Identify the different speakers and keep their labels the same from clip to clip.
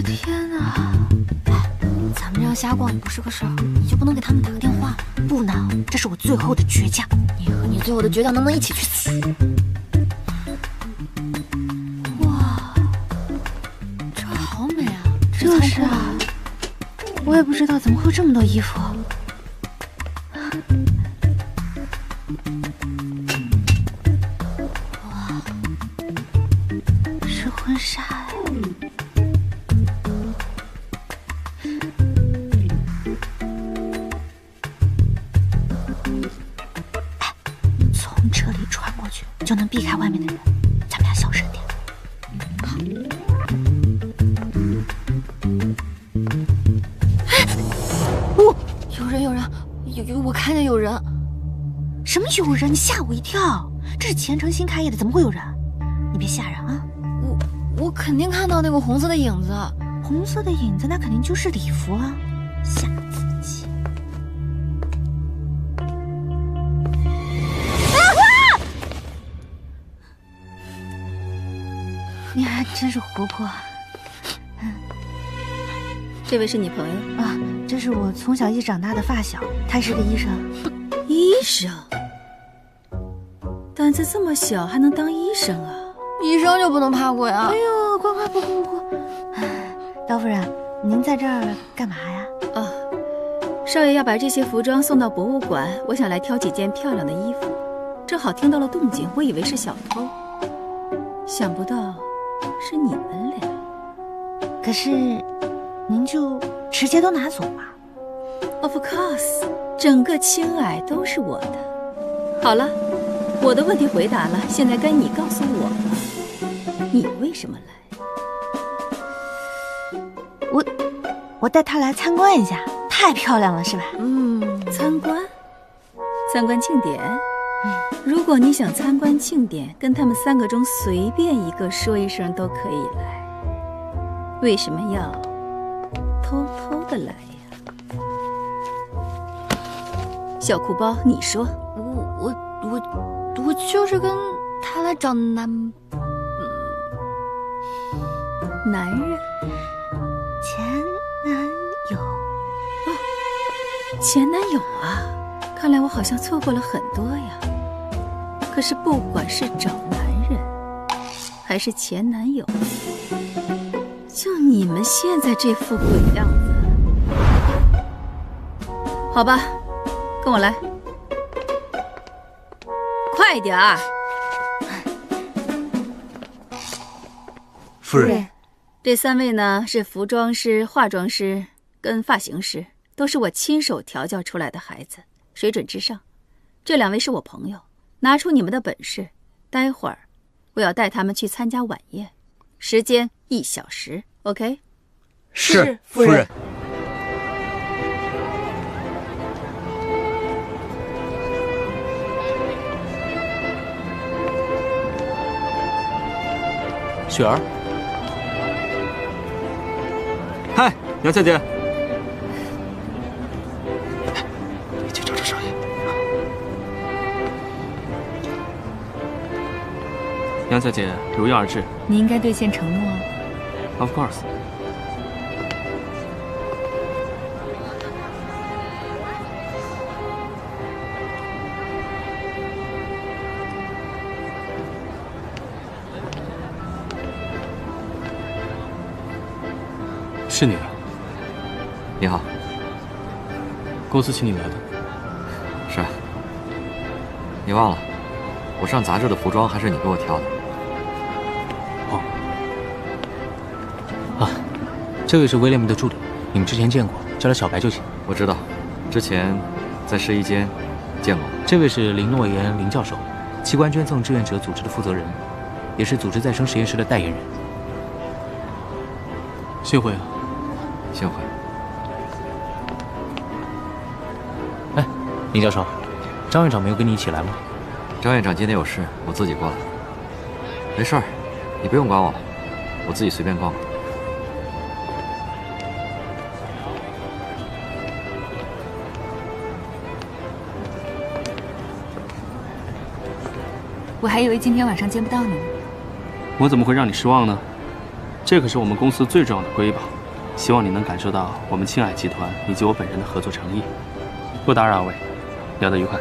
Speaker 1: 的天哪！咱们这样瞎逛也不是个事儿，你就不能给他们打个电话？不能，这是我最后的倔强。你和你最后的倔强能不能一起去死？哇，这好美啊！
Speaker 2: 就是啊，我也不知道怎么会有这么多衣服。哇，是婚纱哎。从这里穿过去就能避开外面的人，咱们俩小声点。好。
Speaker 1: 哦，有人，我看见有人。
Speaker 2: 什么有人？你吓我一跳！这是前程新开业的，怎么会有人？你别吓人啊！
Speaker 1: 我肯定看到那个红色的影子。
Speaker 2: 红色的影子，那肯定就是礼服啊！吓自己。你还真是活泼。
Speaker 3: 这位是你朋友
Speaker 2: 啊？这是我从小一起长大的发小，他是个医生。
Speaker 3: 医生？胆子这么小还能当医生啊？
Speaker 1: 医生就不能怕鬼啊？
Speaker 2: 哎呦，乖，不哭。刀夫人，您在这儿干嘛呀？
Speaker 3: 啊，少爷要把这些服装送到博物馆，我想来挑几件漂亮的衣服，正好听到了动静，我以为是小偷，想不到是你们俩。
Speaker 2: 可是您就直接都拿走吧。
Speaker 3: Of course， 整个青霭都是我的。好了，我的问题回答了，现在该你告诉我了，你为什么来？
Speaker 2: 我带她来参观一下，太漂亮了，是吧？
Speaker 3: 参观庆典。如果你想参观庆典，跟他们3个中随便一个说一声都可以来。为什么要偷偷的来呀？小哭包，你说。
Speaker 1: 我就是跟他来找男
Speaker 3: 人。
Speaker 2: 前男友。
Speaker 3: 哦，前男友啊，看来我好像错过了很多呀。可是不管是找男人还是前男友，就你们现在这副鬼样子，好吧，跟我来，快点儿。
Speaker 4: 夫人，
Speaker 3: 这3位呢是服装师、化妆师跟发型师，都是我亲手调教出来的孩子，水准之上。这2位是我朋友，拿出你们的本事，待会儿我要带他们去参加晚宴，时间1小时 ，OK？
Speaker 4: 是，夫人。
Speaker 5: 雪儿，
Speaker 4: 嗨，杨小姐。
Speaker 5: 你去找找少爷。
Speaker 4: 杨小姐如约而至。
Speaker 2: 你应该兑现承诺。
Speaker 4: Of course。
Speaker 5: 是你啊。
Speaker 4: 你好。
Speaker 5: 公司请你来的。
Speaker 4: 是。你忘了，我上杂志的服装还是你给我挑的。
Speaker 5: 哦。啊，这位是威廉姆的助理，你们之前见过，叫他小白就行。
Speaker 4: 我知道，之前在试衣间见过。
Speaker 5: 这位是林诺言林教授，器官捐赠志愿者组织的负责人，也是组织再生实验室的代言人。幸会啊。
Speaker 4: 幸会。
Speaker 5: 哎，林教授，张院长没有跟你一起来吗？
Speaker 4: 张院长今天有事，我自己过来。没事儿，你不用管我，我自己随便逛逛。
Speaker 2: 我还以为今天晚上见不到你呢。
Speaker 6: 我怎么会让你失望呢？这可是我们公司最重要的瑰宝，希望你能感受到我们青海集团以及我本人的合作诚意。不打扰二位，聊得愉快。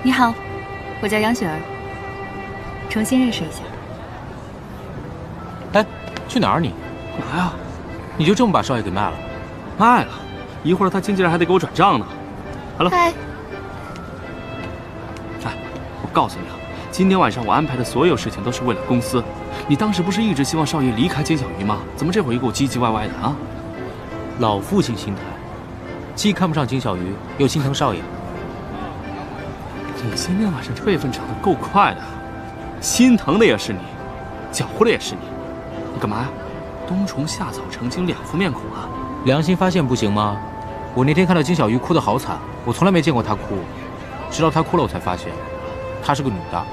Speaker 3: 你好，我叫杨雪儿，重新认识一下。
Speaker 5: 哎，去哪儿你？
Speaker 6: 干嘛呀？
Speaker 5: 你就这么把少爷给卖了？
Speaker 6: 卖了，一会儿他经纪人还得给我转账呢。好了。
Speaker 1: 嗨，
Speaker 6: 哎，我告诉你啊，今天晚上我安排的所有事情都是为了公司。你当时不是一直希望少爷离开金小鱼吗？怎么这会儿又给我唧唧歪歪的啊？
Speaker 5: 老父亲心态，既看不上金小鱼，又心疼少爷。
Speaker 6: 你今天晚上这辈分长得够快的，心疼的也是你，搅和的也是你。你干嘛呀？冬虫夏草成精，两副面孔啊！
Speaker 5: 良心发现不行吗？我那天看到金小鱼哭得好惨，我从来没见过她哭，直到她哭了我才发现，她是个女的。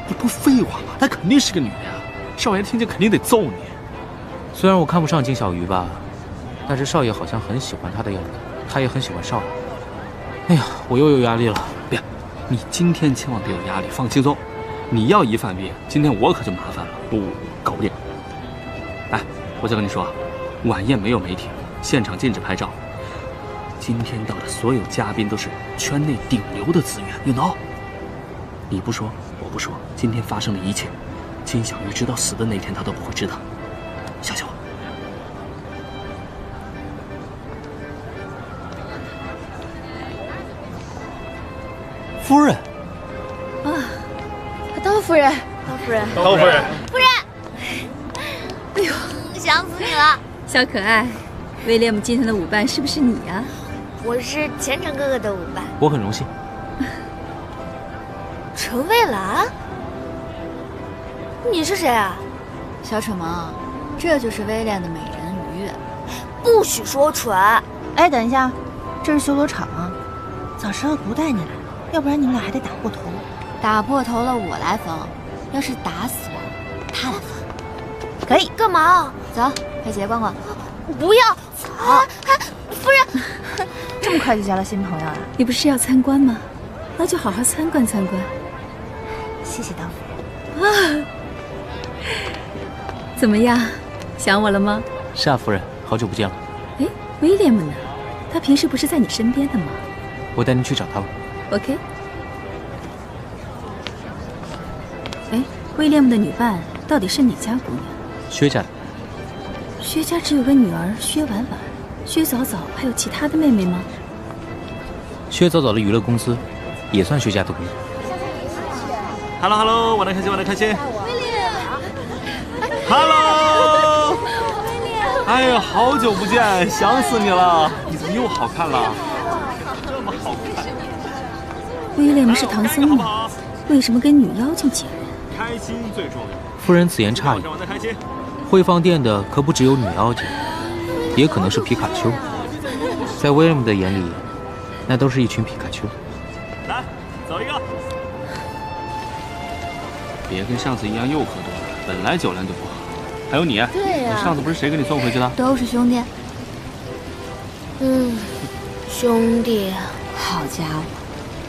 Speaker 6: 你不废话吗？她肯定是个女的呀！少爷听见肯定得揍你。
Speaker 5: 虽然我看不上金小鱼吧，但是少爷好像很喜欢她的样子，她也很喜欢少爷。哎呀，我又有压力了。
Speaker 6: 别，你今天千万别有压力，放轻松。你要一犯病，今天我可就麻烦了。不，搞不定。哎，我再跟你说啊，晚宴没有媒体，现场禁止拍照。今天到的所有嘉宾都是圈内顶流的资源，you know？你不说，我不说，今天发生的一切，金小鱼直到死的那天，他都不会知道。相信我。
Speaker 5: 夫人，
Speaker 1: 刀夫人，
Speaker 7: 刀夫人，
Speaker 1: 哎呦，想死你了！
Speaker 3: 小可爱，威廉姆集团的舞伴是不是你呀？
Speaker 1: 我是前程哥哥的舞伴，
Speaker 5: 我很荣幸。
Speaker 1: 陈蔚蓝，你是谁啊？
Speaker 2: 小蠢萌，这就是威廉的美人鱼。
Speaker 1: 不许说蠢！
Speaker 2: 哎，等一下，这是修罗场啊！早知道不带你来，要不然你们俩还得打破头。打破头了我来缝，要是打死了他来缝。可以，
Speaker 1: 干嘛？
Speaker 2: 走，陪姐姐逛逛。
Speaker 1: 不要！夫人，
Speaker 2: 这么快就交了新朋友了？
Speaker 3: 你不是要参观吗？那就好好参观参观。
Speaker 2: 谢谢刀夫人。
Speaker 3: 怎么样，想我了吗？
Speaker 5: 是啊，夫人，好久不见了。
Speaker 3: 哎，威廉姆呢？他平时不是在你身边的吗？
Speaker 5: 我带您去找他吧。
Speaker 3: OK。哎，威廉姆的女伴到底是哪家姑娘？
Speaker 5: 薛家的。
Speaker 3: 薛家只有个女儿薛婉婉，薛早早还有其他的妹妹吗？
Speaker 5: 薛早早的娱乐公司，也算薛家的公司。
Speaker 6: Hello， 玩得开心，玩得开心。Hello， 哎呀，好久不见，想死你了！你怎么又好看了？这么好看。
Speaker 3: 威廉姆是唐僧呢，为什么跟女妖精结人？
Speaker 6: 开心最重要。
Speaker 5: 夫人此言差矣，会放电的可不只有女妖精，也可能是皮卡丘。在威廉姆的眼里，那都是一群皮卡丘。
Speaker 6: 来，走一个。别跟上次一样又喝多了，本来酒量就不好。还有你，
Speaker 1: 对呀，
Speaker 6: 上次不是谁给你送回去的？
Speaker 2: 都是兄弟。
Speaker 1: 兄弟，
Speaker 2: 好家伙，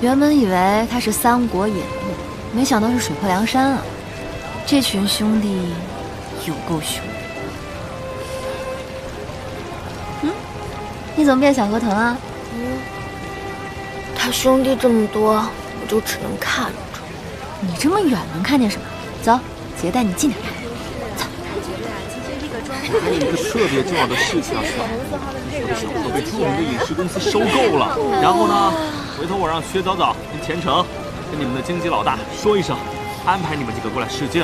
Speaker 2: 原本以为他是三国演义，没想到是水泊梁山啊！这群兄弟有够凶。你怎么变小河豚啊？
Speaker 1: 他兄弟这么多，我就只能看着。
Speaker 2: 你这么远能看见什么？走，姐姐带你近点看。
Speaker 6: 还有一个特别重要的事情要说，我的小河被著名的影视公司收购了。然后呢，回头我让薛早早跟钱程跟你们的经纪老大说一声，安排你们几个过来试镜，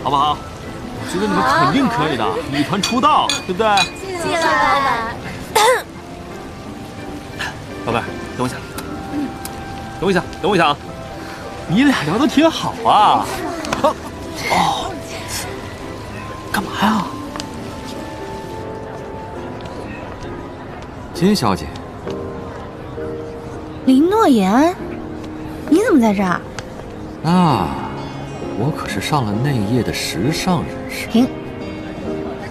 Speaker 6: 好不好？我觉得你们肯定可以的，女团出道，对不对？
Speaker 1: 谢谢老板。
Speaker 6: 宝贝儿，等我一下，等我一下，等我一下啊！你俩聊得挺好啊。哦，干嘛呀？
Speaker 4: 金小姐，
Speaker 2: 林诺言，你怎么在这儿？
Speaker 4: 那我可是上了内页的时尚人士。
Speaker 2: 停！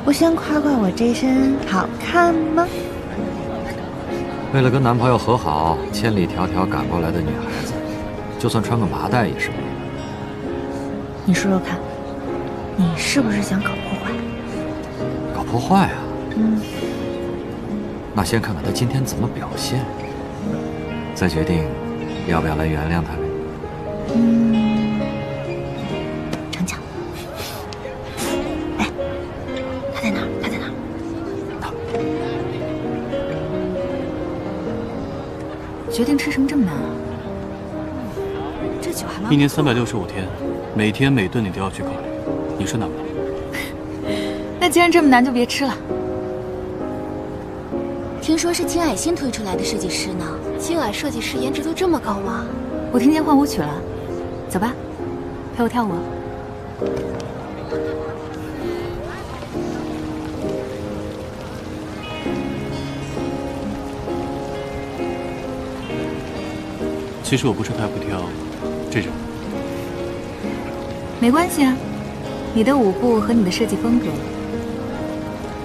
Speaker 2: 不先夸夸我这身好看吗？
Speaker 4: 为了跟男朋友和好，千里迢迢赶过来的女孩子，就算穿个麻袋也是美的。
Speaker 2: 你说说看，你是不是想搞破坏？
Speaker 4: 搞破坏啊？
Speaker 2: 嗯，
Speaker 4: 那先看看他今天怎么表现，再决定要不要来原谅他呗。
Speaker 2: 成交。哎，他在哪儿？他在哪儿？
Speaker 1: 决定吃什么这么难啊？这酒还蛮……
Speaker 6: 一年365天，每天每顿你都要去考虑，你说难不难？
Speaker 1: 那既然这么难，就别吃了。
Speaker 2: 听说是金矮星推出来的设计师呢。金矮设计师颜值都这么高吗？
Speaker 1: 我听见换舞曲了，走吧，陪我跳舞。
Speaker 6: 其实我不是太会跳这种。
Speaker 1: 没关系啊，你的舞步和你的设计风格，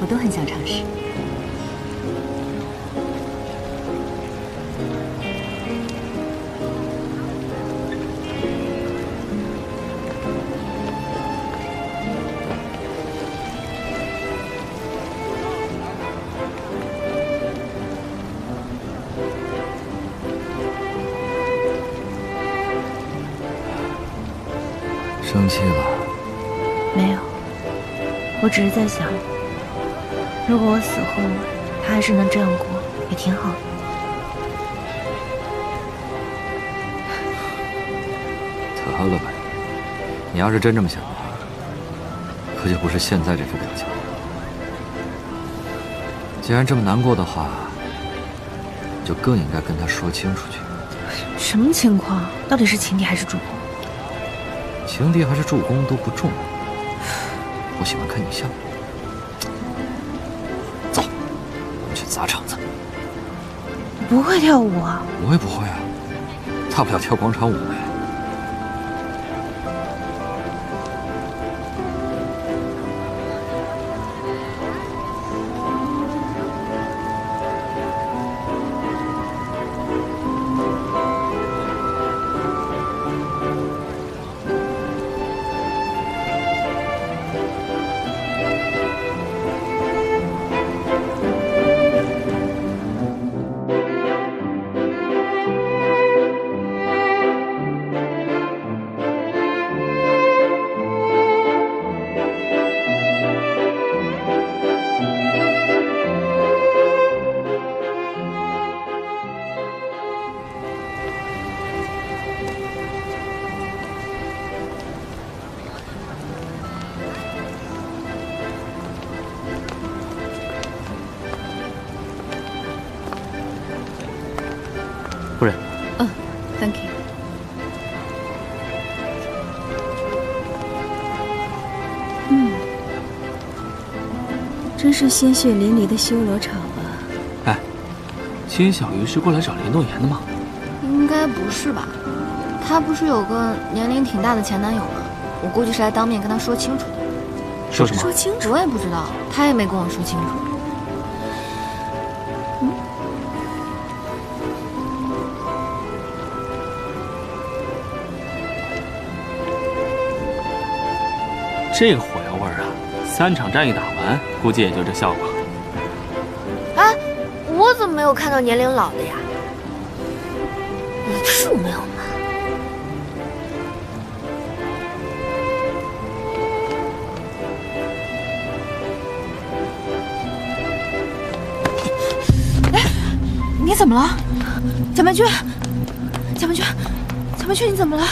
Speaker 1: 我都很想尝试。
Speaker 4: 生气了？
Speaker 2: 没有，我只是在想，如果我死后他还是能这样过，也挺好的。
Speaker 4: 得了吧，你要是真这么想的话，可就不是现在这副表情。既然这么难过的话，就更应该跟他说清楚去。
Speaker 2: 什么情况？到底是情敌还是助攻？
Speaker 4: 情敌还是助攻都不重要，我喜欢看你笑。走，我们去砸场子。
Speaker 2: 不会跳舞啊？
Speaker 4: 我也不会啊，大不了跳广场舞呗。
Speaker 6: 夫人。
Speaker 3: Thank you。真是鲜血淋漓的修罗场啊！
Speaker 6: 哎，金小鱼是过来找林诺言的吗？
Speaker 1: 应该不是吧？他不是有个年龄挺大的前男友吗？我估计是来当面跟他说清楚的。
Speaker 6: 说什么？
Speaker 1: 说清楚？我也不知道，他也没跟我说清楚。
Speaker 6: 这个火药味儿啊！3场战役打完，估计也就这效果。
Speaker 2: 啊，我怎么没有看到年龄老的呀？
Speaker 1: 无数没有吗？哎，你怎么了？蒋白君，蒋白君，蒋白君，你怎么了？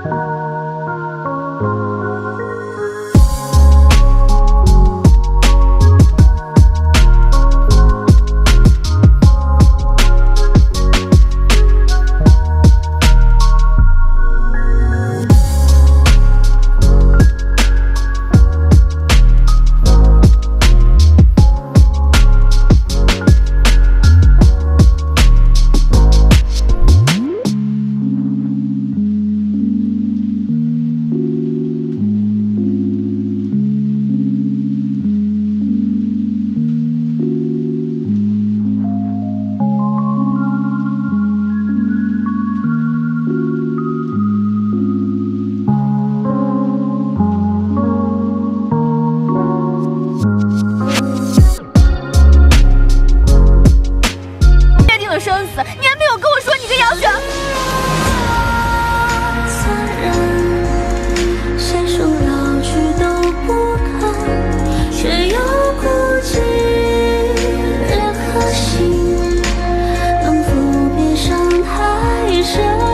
Speaker 1: 了。